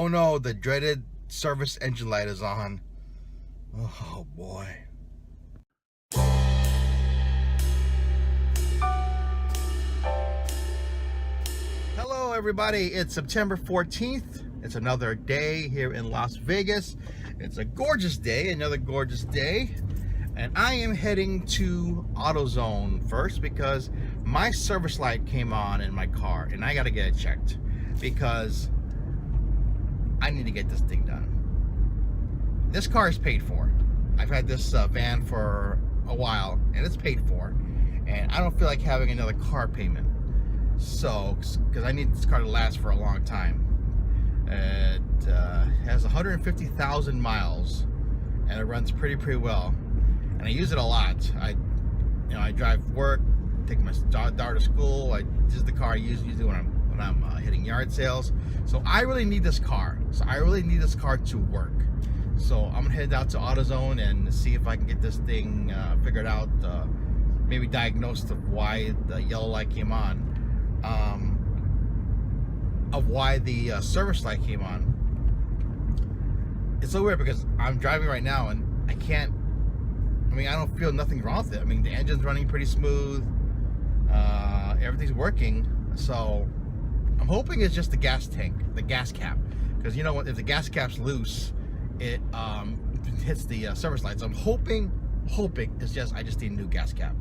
Oh no, the dreaded service engine light is on. Oh boy. Hello everybody, it's September 14th. It's another day here in Las Vegas. It's a gorgeous day, another gorgeous day. And I am heading to AutoZone first because my service light came on in my car and I gotta get it checked because I need to get this thing done. This car is paid for. I've had this van for a while and it's paid for, and I don't feel like having another car payment. So, because I need this car to last for a long time. It has 150,000 miles and it runs pretty well. And I use it a lot. I drive work, take my daughter to school. This is the car I use usually when I'm hitting yard sales. So I really need this car. So I really need this car to work. So I'm gonna head out to AutoZone and see if I can get this thing figured out. Maybe diagnosed of why the yellow light came on. Of why the service light came on. It's so weird because I'm driving right now and I don't feel nothing wrong with it. I mean, the engine's running pretty smooth. Everything's working. So I'm hoping it's just the gas tank, the gas cap. Because you know what, if the gas cap's loose, it hits the service light. So I'm hoping it's just, I just need a new gas cap.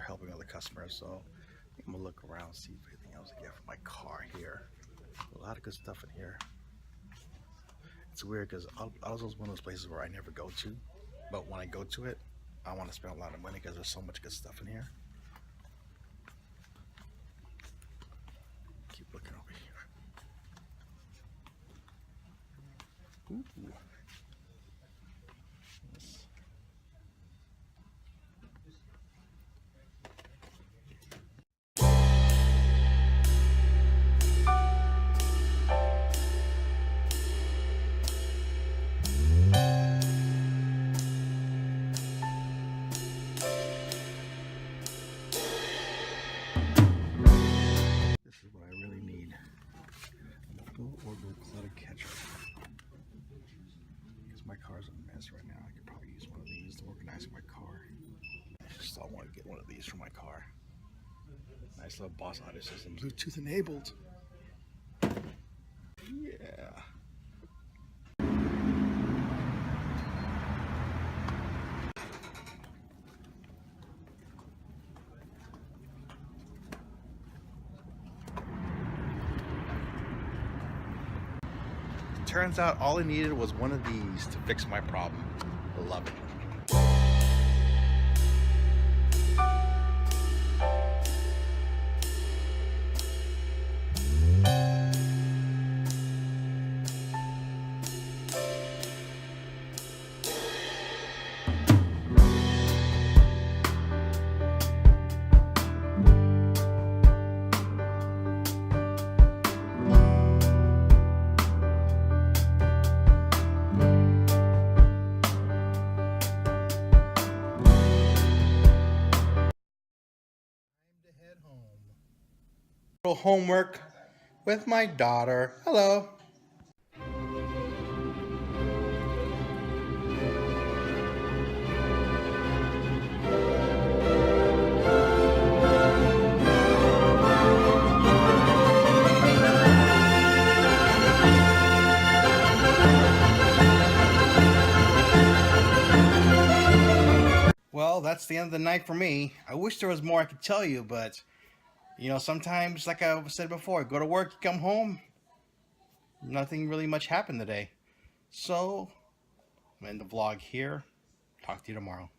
Helping other customers, so I'm gonna look around, see if anything else I get for my car here. A lot of good stuff in here. It's weird because AutoZone is one of those places where I never go to, but when I go to it, I want to spend a lot of money because there's so much good stuff in here. Keep looking over here. Ooh. My car's a mess right now. I could probably use one of these to organize my car. I just all want to get one of these for my car. Nice little Boss audio system, Bluetooth enabled. Yeah. Turns out all I needed was one of these to fix my problem. I love it. Homework with my daughter. Hello. Well, that's the end of the night for me. I wish there was more I could tell you, but you know, sometimes, like I said before, go to work, you come home, nothing really much happened today. So I'm end the vlog here. Talk to you tomorrow.